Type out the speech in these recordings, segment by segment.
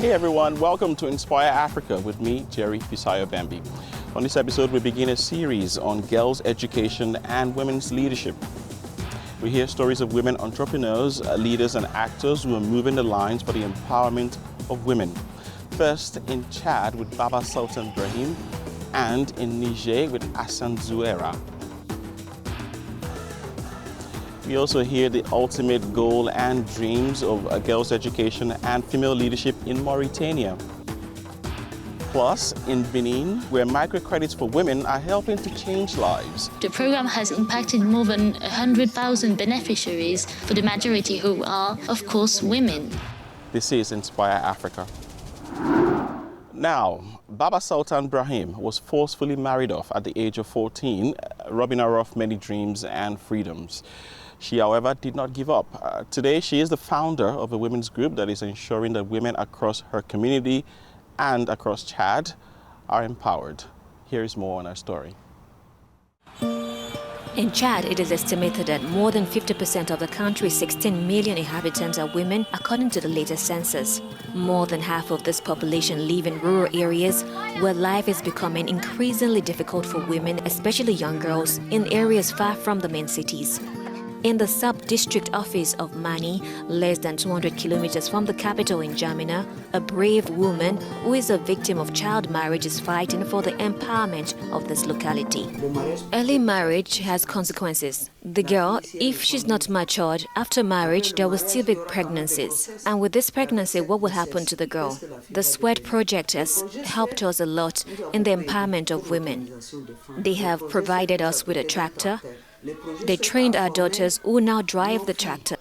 Hey everyone, welcome to Inspire Africa with me, Jerry Fisayo-Bambi. On this episode, we begin a series on girls' education and women's leadership. We hear stories of women entrepreneurs, leaders and actors who are moving the lines for the empowerment of women. First in Chad with Sultan Brahim and in Niger with Hassan Zouera. We also hear the ultimate goal and dreams of girls' education and female leadership in Mauritania. Plus, in Benin, where microcredits for women are helping to change lives. The program has impacted more than 100,000 beneficiaries, for the majority who are, of course, women. This is Inspire Africa. Now, Sultan Brahim was forcefully married off at the age of 14, robbing her of many dreams and freedoms. She, however, did not give up. Today, she is the founder of a women's group that is ensuring that women across her community and across Chad are empowered. Here is more on her story. In Chad, it is estimated that more than 50% of the country's 16 million inhabitants are women, according to the latest census. More than half of this population live in rural areas where life is becoming increasingly difficult for women, especially young girls, in areas far from the main cities. In the sub-district office of Mani, less than 200 kilometers from the capital in Jamina, a brave woman who is a victim of child marriage is fighting for the empowerment of this locality. Early marriage has consequences. The girl, if she's not matured, after marriage there will still be pregnancies. And with this pregnancy, what will happen to the girl? The SWEDD project has helped us a lot in the empowerment of women. They have provided us with a tractor. They trained our daughters who now drive the tractor.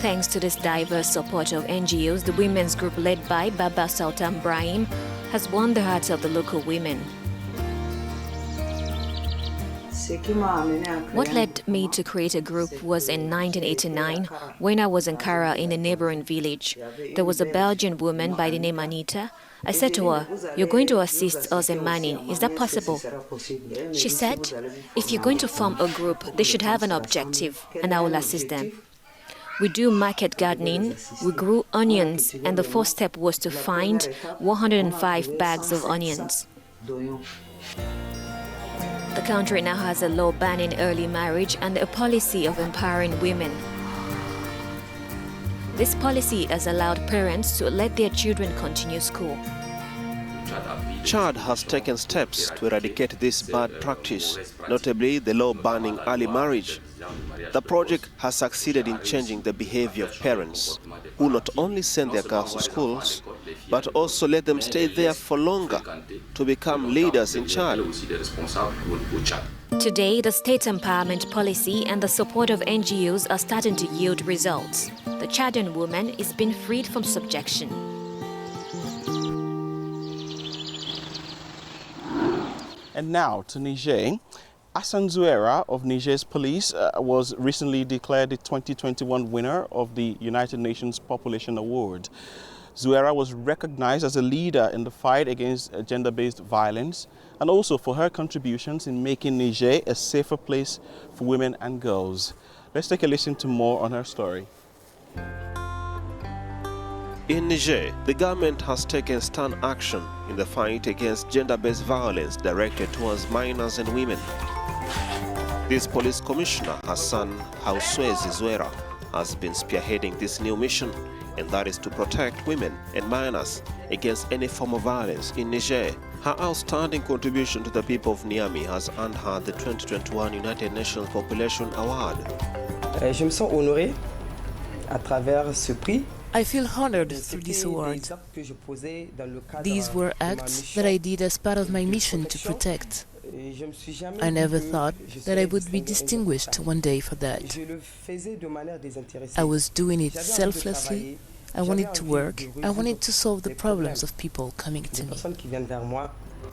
Thanks to this diverse support of NGOs, the women's group led by Sultan Brahim has won the hearts of the local women. What led me to create a group was in 1989 when I was in Kara in a neighboring village. There was a Belgian woman by the name Anita. I said to her, "You're going to assist us in Mani. Is that possible?" She said, "If you're going to form a group, they should have an objective, and I will assist them." We do market gardening, we grew onions, and the first step was to find 105 bags of onions. The country now has a law banning early marriage and a policy of empowering women. This policy has allowed parents to let their children continue school. Chad has taken steps to eradicate this bad practice, notably the law banning early marriage. The project has succeeded in changing the behavior of parents, who not only send their girls to schools, but also let them stay there for longer to become leaders in Chad. Today, the state empowerment policy and the support of NGOs are starting to yield results. The Chadian woman is being freed from subjection. And now to Niger. Hassan Zouera of Niger's police was recently declared the 2021 winner of the United Nations Population Award. Zouera was recognized as a leader in the fight against gender-based violence and also for her contributions in making Niger a safer place for women and girls. Let's take a listen to more on her story. In Niger, the government has taken stern action in the fight against gender-based violence directed towards minors and women. This police commissioner, Hassan Zouera, has been spearheading this new mission, and that is to protect women and minors against any form of violence in Niger. Her outstanding contribution to the people of Niamey has earned her the 2021 United Nations Population Award. Je me sens honoré à travers ce prix. I feel honored through this award. These were acts that I did as part of my mission to protect. I never thought that I would be distinguished one day for that. I was doing it selflessly. I wanted to work. I wanted to solve the problems of people coming to me.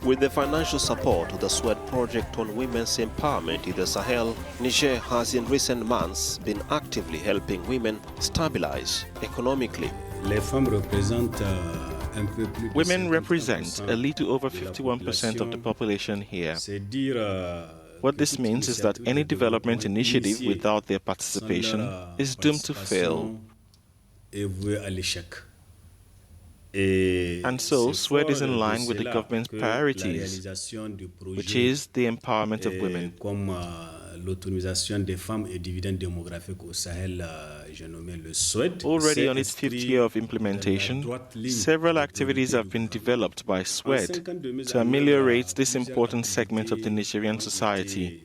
With the financial support of the SWEDD project on women's empowerment in the Sahel, Niger has in recent months been actively helping women stabilize economically. Women represent a little over 51% of the population here. What this means is that any development initiative without their participation is doomed to fail. And so, SWEDD is in line with the government's priorities, which is the empowerment of women. Already on its fifth year of implementation, several activities have been developed by SWEDD to ameliorate this important segment of the Nigerian society,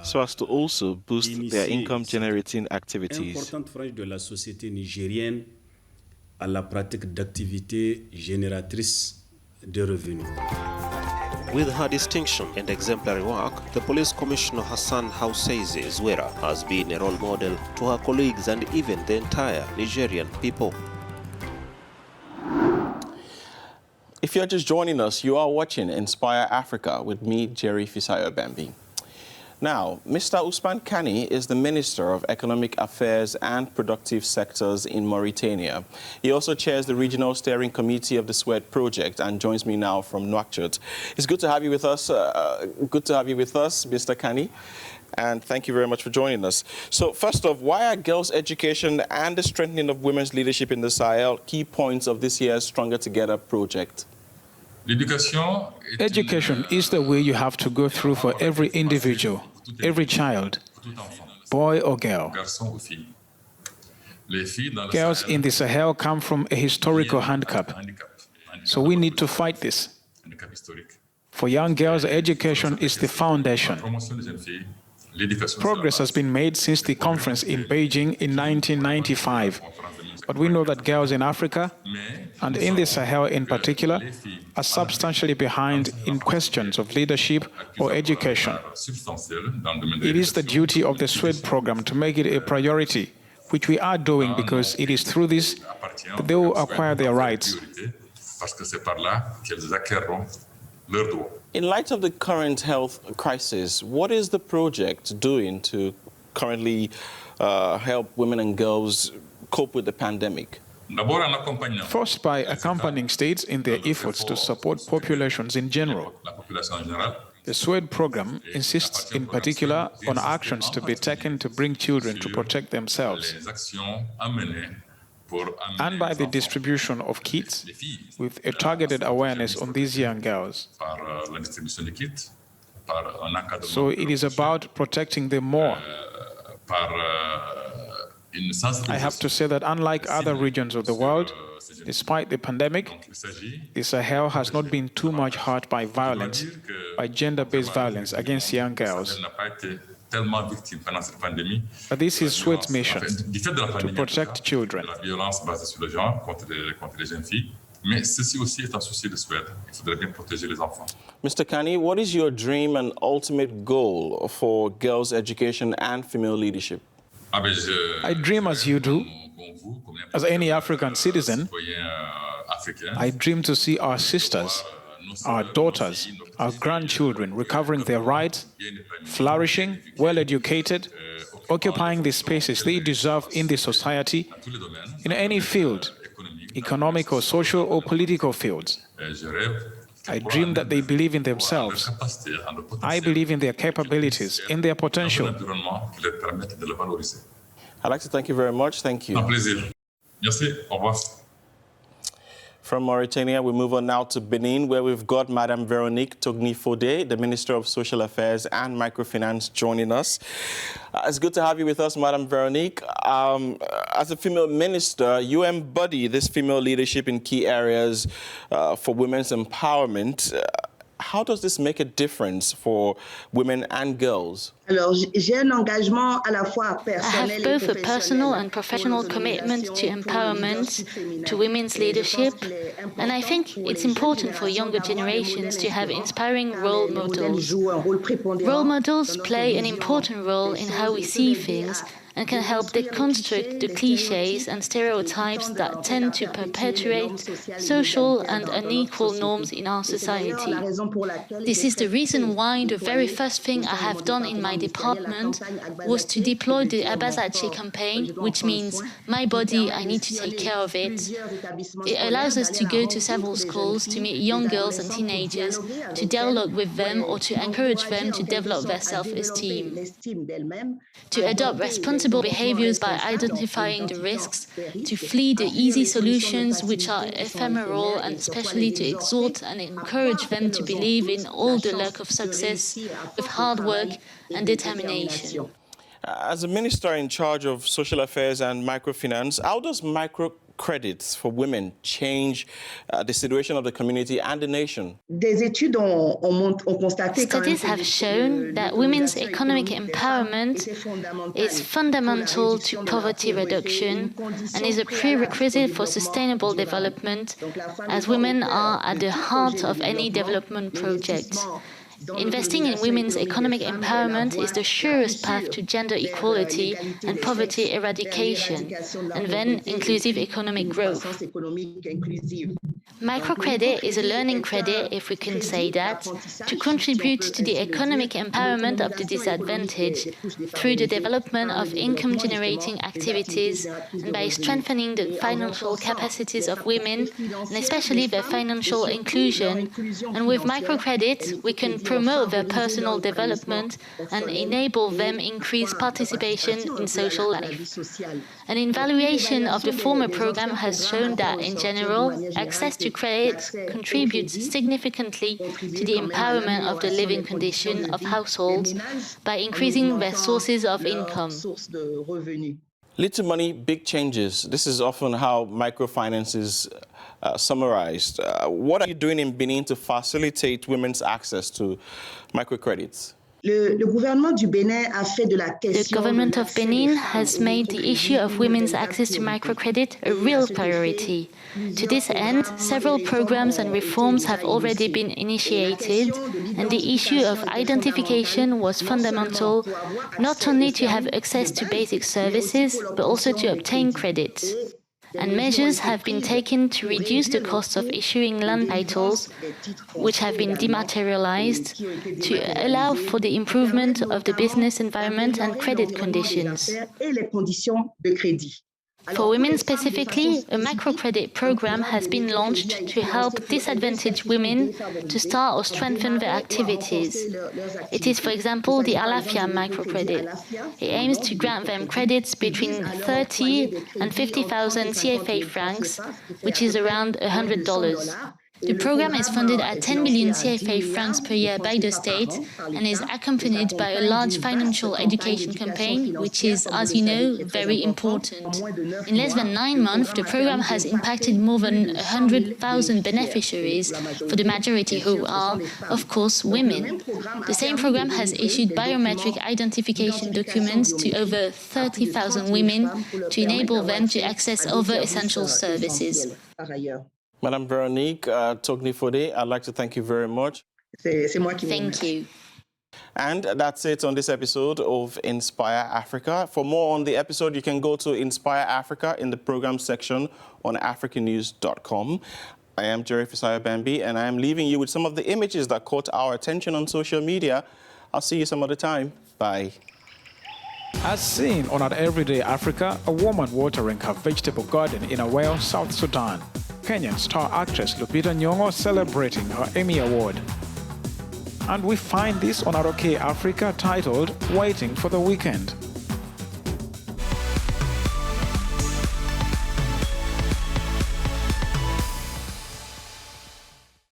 so as to also boost their income-generating activities. With her distinction and exemplary work, the police commissioner Hassan Hausseize Zwera has been a role model to her colleagues and even the entire Nigerian people. If you're just joining us, you are watching Inspire Africa with me, Jerry Fisayo Bambi. Now, Mr. Usman Kani is the Minister of Economic Affairs and Productive Sectors in Mauritania. He also chairs the Regional Steering Committee of the SWEDD project and joins me now from Nouakchott. It's good to have you with us. Mr. Kani. And thank you very much for joining us. So, first off, why are girls' education and the strengthening of women's leadership in the Sahel key points of this year's Stronger Together project? Education is the way you have to go through for every individual, every child, boy or girl. Girls in the Sahel come from a historical handicap, so we need to fight this. For young girls, education is the foundation. Progress has been made since the conference in Beijing in 1995. But we know that girls in Africa, and in the Sahel in particular, are substantially behind in questions of leadership or education. It is the duty of the SWEDD program to make it a priority, which we are doing because it is through this that they will acquire their rights. In light of the current health crisis, what is the project doing to currently help women and girls cope with the pandemic? First, by accompanying states in their efforts to support populations in general. The SWEDD program insists in particular on actions to be taken to bring children to protect themselves, and by the distribution of kits with a targeted awareness on these young girls. So it is about protecting them more. I have to say that unlike other regions of the world, despite the pandemic, the Sahel has not been too much hurt by violence, by gender-based violence against young girls. But this is SWEDD's mission, to protect children. Mr. Kani, what is your dream and ultimate goal for girls' education and female leadership? I dream as you do, as any African citizen. I dream to see our sisters, our daughters, our grandchildren recovering their rights, flourishing, well-educated, occupying the spaces they deserve in the society, in any field, economic or social or political fields. I dream that they believe in themselves. I believe in their capabilities, in their potential. I'd like to thank you very much. Thank you. Un plaisir. Merci. Au revoir. From Mauritania, we move on now to Benin, where we've got Madame Veronique Togni-Fode, the Minister of Social Affairs and Microfinance, joining us. It's good to have you with us, Madame Veronique. As a female minister, you embody this female leadership in key areas for women's empowerment. How does this make a difference for women and girls? I have both a personal and professional commitment to empowerment, to women's leadership, and I think it's important for younger generations to have inspiring role models. Role models play an important role in how we see things and can help deconstruct the clichés and stereotypes that tend to perpetuate social and unequal norms in our society. This is the reason why the very first thing I have done in my department was to deploy the Abazache campaign, which means my body, I need to take care of it. It allows us to go to several schools to meet young girls and teenagers, to dialogue with them or to encourage them to develop their self-esteem, to adopt responsibility responsible behaviors by identifying the risks, to flee the easy solutions which are ephemeral, and especially to exhort and encourage them to believe in all the luck of success with hard work and determination. As a minister in charge of social affairs and microfinance, how does microcredits for women change the situation of the community and the nation? Studies have shown that women's economic empowerment is fundamental to poverty reduction and is a prerequisite for sustainable development, as women are at the heart of any development project. Investing in women's economic empowerment is the surest path to gender equality and poverty eradication, and then inclusive economic growth. Microcredit is a learning credit, if we can say that, to contribute to the economic empowerment of the disadvantaged through the development of income-generating activities and by strengthening the financial capacities of women, and especially their financial inclusion. And with microcredit, we can promote their personal development and enable them increased participation in social life. An evaluation of the former program has shown that, in general, access to credit contributes significantly to the empowerment of the living condition of households by increasing their sources of income. Little money, big changes. This is often how microfinance is summarized. What are you doing in Benin to facilitate women's access to microcredits? The government of Benin has made the issue of women's access to microcredit a real priority. To this end, several programs and reforms have already been initiated, and the issue of identification was fundamental, not only to have access to basic services, but also to obtain credit. And measures have been taken to reduce the costs of issuing land titles, which have been dematerialized, to allow for the improvement of the business environment and credit conditions. For women specifically, a microcredit program has been launched to help disadvantaged women to start or strengthen their activities. It is, for example, the Alafia microcredit. It aims to grant them credits between 30 and 50,000 CFA francs, which is around $100. The program is funded at 10 million CFA francs per year by the state and is accompanied by a large financial education campaign, which is, as you know, very important. In less than 9 months, the program has impacted more than 100,000 beneficiaries, for the majority who are, of course, women. The same program has issued biometric identification documents to over 30,000 women to enable them to access other essential services. Madame Veronique Tognifode, I'd like to thank you very much. Thank you. And that's it on this episode of Inspire Africa. For more on the episode, you can go to Inspire Africa in the program section on Africanews.com. I am Jerry Fisaya Bambi, and I am leaving you with some of the images that caught our attention on social media. I'll see you some other time. Bye. As seen on Our Everyday Africa, a woman watering her vegetable garden in Awel, South Sudan. Kenyan star actress Lupita Nyong'o celebrating her Emmy Award. And we find this on ROK Africa titled Waiting for the Weekend.